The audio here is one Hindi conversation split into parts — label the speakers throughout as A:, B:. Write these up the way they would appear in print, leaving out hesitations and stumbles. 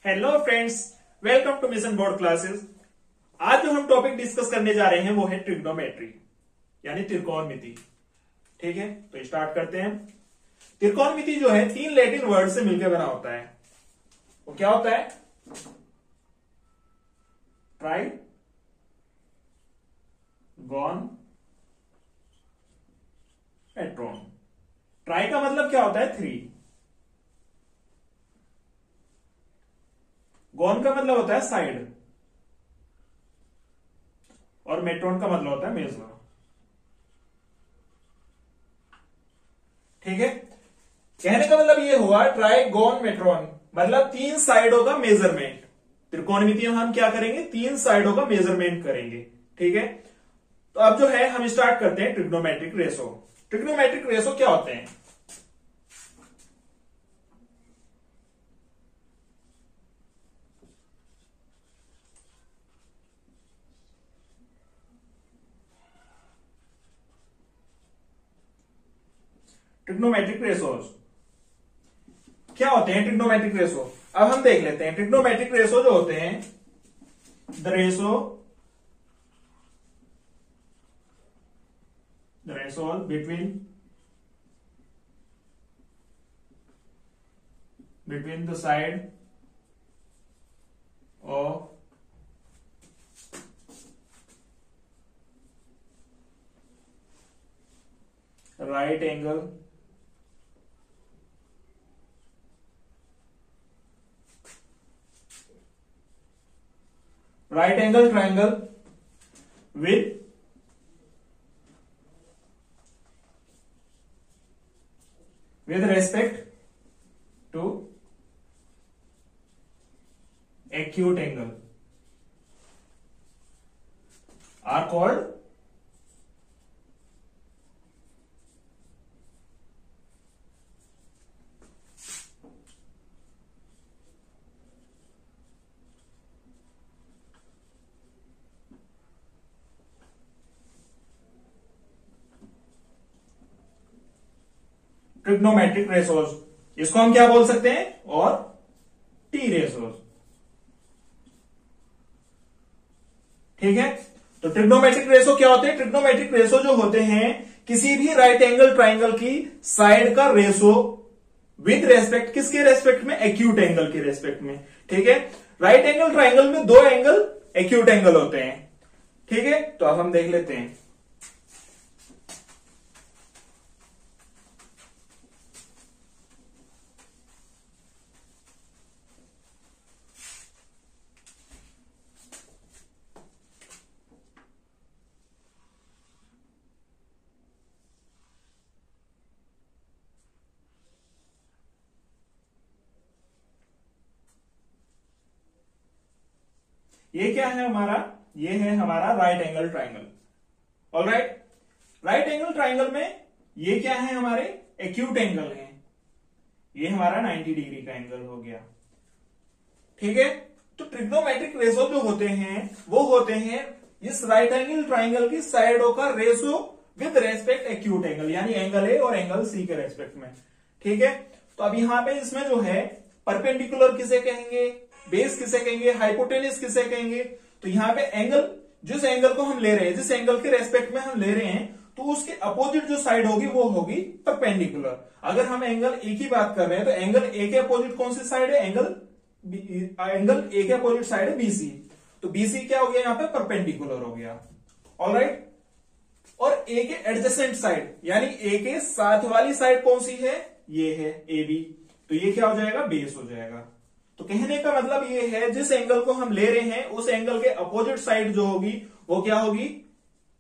A: Hello friends, welcome to mission board classes. आज जो हम टॉपिक डिस्कस करने जा रहे हैं वो है ट्रिग्नोमेट्री यानी त्रिकोणमिति। ठीक है, तो स्टार्ट करते हैं। त्रिकोणमिति जो है तीन लैटिन वर्ड से मिलकर बना होता है। वो क्या होता है? Try gone एट्रॉन। ट्राई का मतलब क्या होता है? थ्री। गॉन का मतलब होता है साइड और मेट्रॉन का मतलब होता है मेजर। ठीक है, कहने का मतलब ये हुआ ट्राई गॉन मेट्रॉन मतलब तीन साइडों का मेजरमेंट। त्रिकोणमिति में हम क्या करेंगे? तीन साइडों का मेजरमेंट करेंगे। ठीक है, तो अब जो है हम स्टार्ट करते हैं ट्रिग्नोमेट्रिक रेशो। ट्रिग्नोमेट्रिक रेशो क्या होते हैं? ट्रिग्नोमेट्रिक रेशोज क्या होते हैं? ट्रिग्नोमेट्रिक रेशो अब हम देख लेते हैं। ट्रिग्नोमेट्रिक रेशो जो होते हैं, the ratio between the side of right angle triangle with respect to acute angle are called trigonometric ratios. इसको हम क्या बोल सकते हैं? और टी रेशोज। ठीक है, तो ट्रिग्नोमेट्रिक रेशो क्या होते हैं? ट्रिग्नोमेट्रिक रेशो जो होते हैं किसी भी राइट एंगल ट्राइंगल की साइड का रेशो विद रेस्पेक्ट, किसके रेस्पेक्ट में? एक्यूट एंगल के रेस्पेक्ट में। ठीक है, राइट एंगल ट्राइंगल में दो एंगल एक्यूट एंगल होते हैं। ठीक है, तो अब हम देख लेते हैं। ये क्या है हमारा? ये है हमारा right angle triangle. Alright, right angle triangle में ये क्या है? हमारे एक्यूट एंगल है। ये हमारा 90 डिग्री का एंगल हो गया। ठीक है, तो ट्रिग्नोमेट्रिक रेशो जो होते हैं वो होते हैं इस राइट एंगल ट्राइंगल की साइडों का ratio with respect acute angle, यानी एंगल ए और एंगल सी के रेस्पेक्ट में। ठीक है, तो अब यहां पे इसमें जो है परपेंडिकुलर किसे कहेंगे, बेस किसे कहेंगे, हाइपोटेनिस किसे कहेंगे? तो यहां पे एंगल, जिस एंगल को हम ले रहे हैं, जिस एंगल के रेस्पेक्ट में हम ले रहे हैं, तो उसके अपोजिट जो साइड होगी वो होगी परपेंडिकुलर। अगर हम एंगल ए की बात कर रहे हैं तो एंगल ए के अपोजिट कौन सी साइड है? एंगल ए के अपोजिट साइड है बीसी। तो बीसी क्या हो गया? यहां पे परपेंडिकुलर हो गया। ऑलराइट, और ए के एडजेसेंट साइड यानी ए के साथ वाली साइड कौन सी है? ये है ए बी। तो ये क्या हो जाएगा? बेस हो जाएगा। तो कहने का मतलब ये है जिस एंगल को हम ले रहे हैं उस एंगल के अपोजिट साइड जो होगी वो क्या होगी?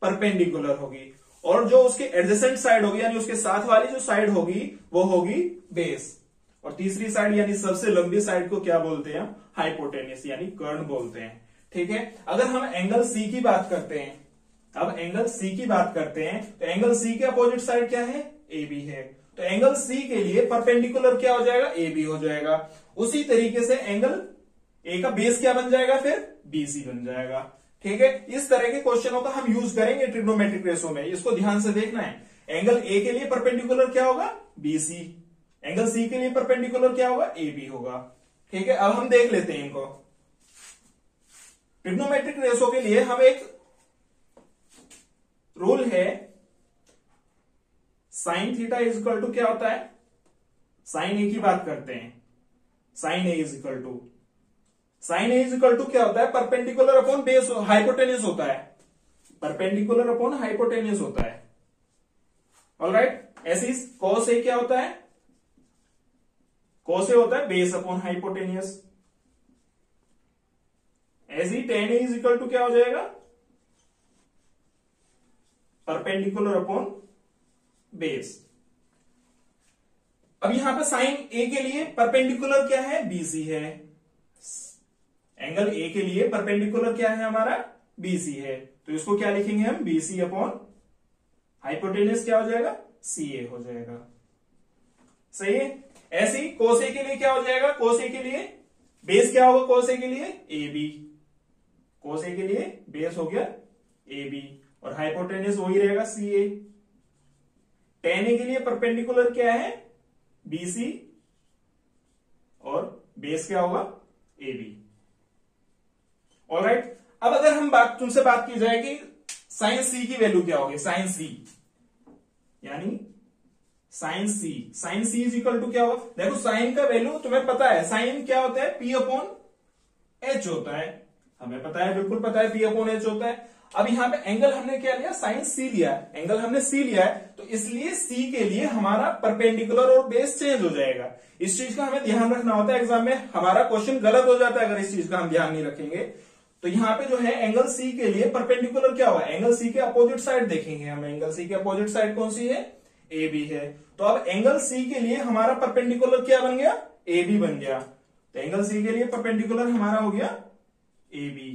A: परपेंडिकुलर होगी। और जो उसके एडजेसेंट साइड होगी यानी उसके साथ वाली जो साइड होगी वो होगी बेस। और तीसरी साइड यानी सबसे लंबी साइड को क्या बोलते हैं? हाइपोटेनियस यानी कर्ण बोलते हैं। ठीक है, अगर हम एंगल सी की बात करते हैं, अब एंगल सी की बात करते हैं तो एंगल सी के अपोजिट साइड क्या है? ए बी है। तो एंगल सी के लिए परपेंडिकुलर क्या हो जाएगा? ए बी हो जाएगा। उसी तरीके से एंगल ए का बेस क्या बन जाएगा? फिर बीसी बन जाएगा। ठीक है, इस तरह के क्वेश्चनों का हम यूज करेंगे ट्रिग्नोमेट्रिक रेशो में। इसको ध्यान से देखना है। एंगल ए के लिए परपेंडिकुलर क्या होगा? बीसी। एंगल सी के लिए परपेंडिकुलर क्या होगा? ए बी होगा। ठीक है, अब हम देख लेते हैं इनको। ट्रिग्नोमेट्रिक रेशो के लिए हम एक रूल है, sine theta is equal to क्या होता है, साइन ए की बात करते हैं। Sine A is equal to क्या होता है, परपेंडिकुलर अपॉन बेस हाइपोटेन्यूज होता है, परपेंडिकुलर अपॉन हाइपोटेन्यूज होता है। ऑलराइट, ऐसी कॉस ए क्या होता है, कॉस ए होता है बेस अपॉन हाइपोटेन्यूज। ऐसी tan A is equal to क्या हो जाएगा, परपेंडिकुलर अपॉन बेस। अब यहां पे साइन ए के लिए परपेंडिकुलर क्या है, बीसी है। एंगल ए के लिए परपेंडिकुलर क्या है हमारा, बीसी है। तो इसको क्या लिखेंगे हम, बीसी अपॉन हाइपोटेन्यूज क्या हो जाएगा, सी ए हो जाएगा। सही है। ऐसे ही कोस ए के लिए क्या हो जाएगा, कोस ए के लिए बेस क्या होगा, कोस ए के लिए ए बी, कोस ए के लिए बेस हो गया ए बी और हाइपोटेन्यूज वही रहेगा सी ए। टेन ए के लिए परपेंडिकुलर क्या है, बीसी और बेस क्या होगा, ए बी। ऑलराइट, अब अगर हम तुमसे बात की जाए कि साइन सी की वैल्यू क्या होगी, साइन सी यानी sine C is equal to क्या होगा। देखो साइन का वैल्यू तुम्हें पता है, साइन क्या होता है, पी अपॉन एच होता है, हमें पता है, बिल्कुल पता है, पी अपॉन एच होता है। अब यहां पे एंगल हमने क्या लिया, साइन सी लिया है, एंगल हमने सी लिया है, तो इसलिए सी के लिए हमारा परपेंडिकुलर और बेस चेंज हो जाएगा। इस चीज का हमें ध्यान रखना होता है, एग्जाम में हमारा क्वेश्चन गलत हो जाता है अगर इस चीज का हम ध्यान नहीं रखेंगे। तो यहाँ पे जो है एंगल सी के लिए परपेंडिकुलर क्या हुआ, एंगल सी के अपोजिट साइड देखेंगे हम, एंगल सी के अपोजिट साइड कौन सी है, ए बी है। तो अब एंगल सी के लिए हमारा परपेंडिकुलर क्या बन गया, ए बी बन गया। तो एंगल सी के लिए परपेंडिकुलर हमारा हो गया A B.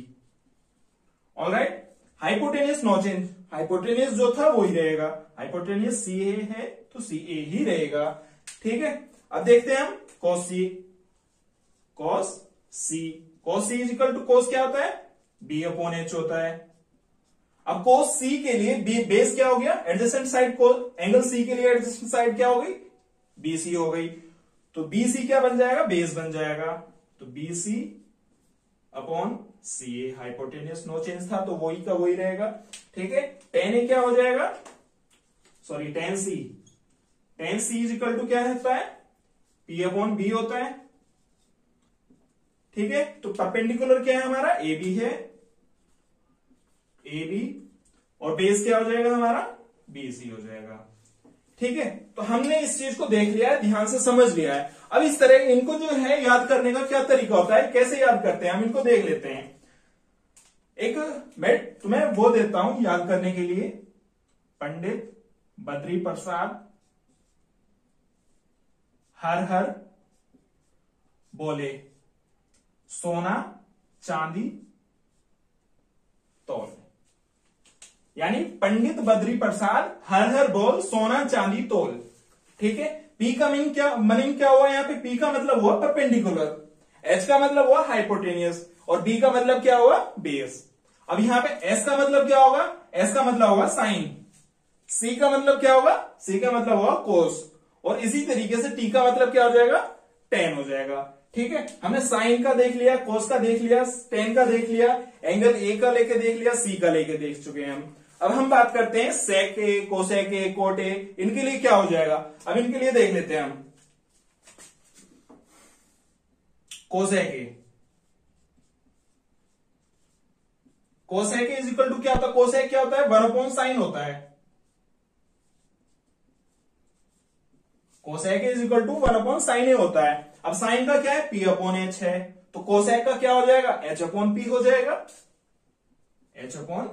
A: Alright, hypotenuse no change, hypotenuse जो था वही रहेगा, हाइपोटेन्यूज सी ए है तो सी ए ही रहेगा। ठीक है, अब देखते हैं हम cos C, cos C is equal to cos क्या होता है, बी अपॉन एच होता है। अब कॉस सी के लिए बेस क्या हो गया, एडजेसेंट साइड, एंगल सी के लिए एडजेसेंट साइड क्या हो गई, बीसी हो गई। तो बीसी क्या बन जाएगा, बेस बन जाएगा। तो बीसी अपॉन सी ए, हाइपोटेन्यूज नो चेंज था तो वही का वही रहेगा। ठीक है, टेन ए क्या हो जाएगा, sorry tan C is equal to क्या होता है, पी अपॉन बी होता है। ठीक है, तो परपेंडिकुलर क्या है हमारा, ए बी है, ए बी, और बेस क्या हो जाएगा हमारा, बी सी हो जाएगा। ठीक है, तो हमने इस चीज को देख लिया है, ध्यान से समझ लिया है। अब इस तरह इनको जो है याद करने का क्या तरीका होता है, कैसे याद करते हैं हम इनको देख लेते हैं। एक मैं तुम्हें वो देता हूं याद करने के लिए, पंडित बद्री प्रसाद हर हर बोले सोना चांदी तोल, यानी पंडित बद्री प्रसाद हर हर बोल सोना चांदी तोल। ठीक है, पी का मीनिंग क्या हुआ, यहाँ पे पी का मतलब हुआ परपेंडिकुलर, एच का मतलब हुआ हाइपोटेनियस और बी का मतलब क्या हुआ, बेस। अब यहां पे एस का मतलब क्या होगा, एस का मतलब होगा साइन, सी का मतलब क्या होगा, सी का मतलब होगा कोस, और इसी तरीके से टी का मतलब क्या हो जाएगा, टेन हो जाएगा। ठीक है, हमने साइन का देख लिया, कोस का देख लिया, टेन का देख लिया, एंगल ए का लेके देख लिया, सी का लेके देख चुके हैं हम। अब हम बात करते हैं सेक ए, कोसेक ए, कोट ए, इनके लिए क्या हो जाएगा। अब इनके लिए देख लेते हैं हम, cosec A, cosec is equal to क्या होता है, कोसेक क्या होता है, 1/sin होता है। Cosec is equal to 1/sin होता है। अब साइन का क्या है, p अपॉन एच है, तो कोसेक का क्या हो जाएगा, h अपॉन p हो जाएगा, h अपॉन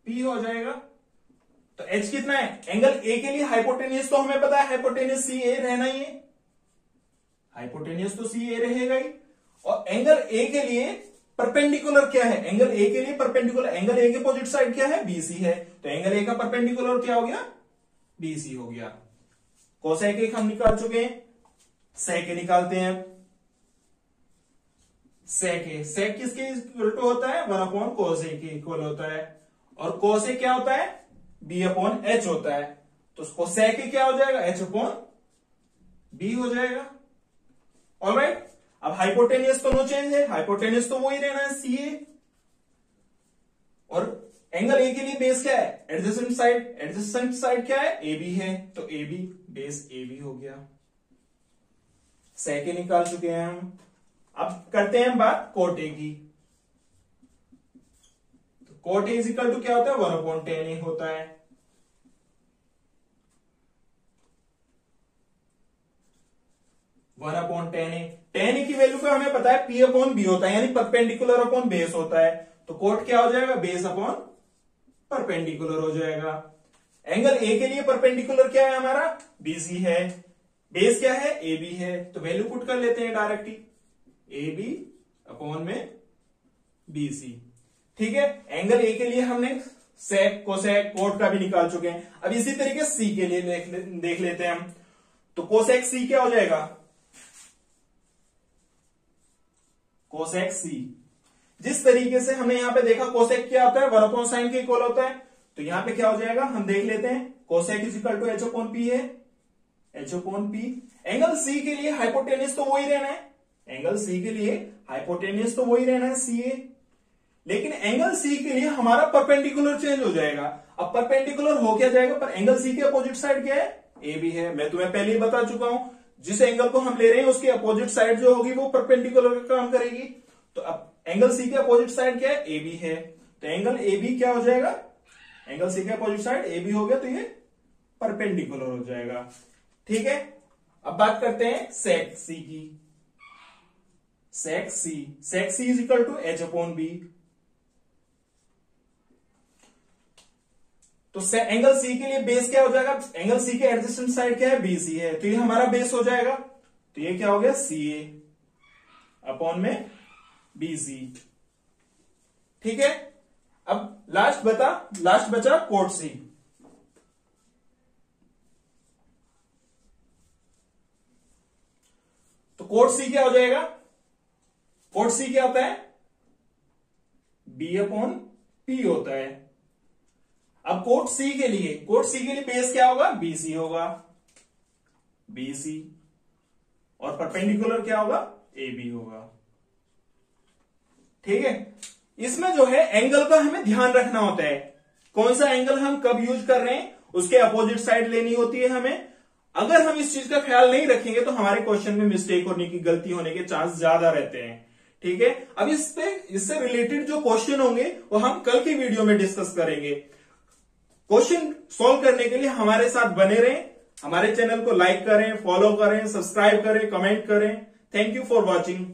A: p हो जाएगा। तो h कितना है, एंगल a के लिए हाइपोटेनियस तो हमें पता है, हाइपोटेनियस सी ए रहना ही है, हाइपोटेनियस तो सी ए रहेगा ही। और एंगल a के लिए परपेंडिकुलर क्या है, एंगल a के लिए परपेंडिकुलर, एंगल a के अपोजिट साइड क्या है, BC है, तो एंगल a का परपेंडिकुलर क्या हो गया, BC हो गया। कोसेक एक हम निकाल चुके हैं, सेक ए निकालते हैं। सेक किसके इक्वल टू होता है, 1/cos ए के इक्वल होता है, और cos ए क्या होता है, b अपॉन h होता है, तो उसको सेक ए क्या हो जाएगा, h अपॉन b हो जाएगा। ऑलराइट, अब हाइपोटेनियस तो नो चेंज है, हाइपोटेनियस तो वही रहना है सी ए। और एंगल ए के लिए बेस क्या है, एडजेसेंट साइड, एडजेसेंट साइड क्या है, ए बी है, तो A B base A B हो गया। सेके निकाल चुके हैं हम। अब करते हैं बात कोट ए की। तो कोट ए इक्वल टू क्या होता है, 1/10 होता है। टेन ए की वैल्यू का हमें पता है पी अपॉन बी होता है, यानी परपेंडिकुलर अपॉन बेस होता है। तो कोट क्या हो जाएगा, बेस अपॉन परपेंडिकुलर हो जाएगा। एंगल ए के लिए परपेंडिकुलर क्या है हमारा, बीसी है, बेस क्या है, ए बी है, तो वैल्यू पुट कर लेते हैं डायरेक्टली, ए बी अपॉन में बीसी। ठीक है, एंगल ए के लिए हमने सेक, कोसेक, कोट का भी निकाल चुके हैं। अब इसी तरीके सी के लिए देख लेते हैं हम। तो कोसेक सी क्या हो जाएगा, कोसेक सी। जिस तरीके से हमने यहां पे देखा कोसेक क्या होता है, 1/sin के इक्वल होता है, तो यहां पे क्या हो जाएगा हम देख लेते हैं। Cosec is equal to H upon P है, H upon P. Angle C के लिए हाइपोटेनियस तो वही रहना है, एंगल सी के लिए हाइपोटेनियस तो वही रहना है सी ए, लेकिन एंगल सी के लिए हमारा परपेंडिकुलर चेंज हो जाएगा। अब परपेंडिकुलर हो क्या जाएगा, पर एंगल सी के अपोजिट साइड क्या है, ए बी है। मैं तुम्हें पहले ही बता चुका हूं, जिस एंगल को हम ले रहे हैं उसकी अपोजिट साइड जो होगी वो परपेंडिकुलर का काम करेगी। तो अब एंगल सी के अपोजिट साइड क्या है, ए बी है, तो एंगल ए बी क्या हो जाएगा, एंगल सी के अपोजिट साइड ए बी हो गया, तो ये परपेंडिकुलर हो जाएगा। ठीक है, अब बात करते हैं सेक सी की। Sec C is equal to H upon B. तो एंगल सी के लिए बेस क्या हो जाएगा, एंगल सी के एडजेसेंट साइड क्या है, बीसी है, तो ये हमारा बेस हो जाएगा। तो ये क्या हो गया, सी ए अपॉन में बीसी। ठीक है, अब लास्ट बचा कोट सी। तो कोट सी क्या हो जाएगा, कोट सी क्या होता है, बी अपॉन पी होता है। अब कोट सी के लिए बेस क्या होगा, बीसी होगा, बीसी, और परपेंडिकुलर क्या होगा, ए बी होगा। ठीक है, इसमें जो है एंगल का हमें ध्यान रखना होता है, कौन सा एंगल हम कब यूज कर रहे हैं, उसके अपोजिट साइड लेनी होती है हमें। अगर हम इस चीज का ख्याल नहीं रखेंगे तो हमारे क्वेश्चन में मिस्टेक होने की, गलती होने के चांस ज्यादा रहते हैं। ठीक है, अब इससे रिलेटेड जो क्वेश्चन होंगे वो हम कल की वीडियो में डिस्कस करेंगे। क्वेश्चन सॉल्व करने के लिए हमारे साथ बने रहें, हमारे चैनल को लाइक करें, फॉलो करें, सब्सक्राइब करें, कमेंट करें। Thank you for watching.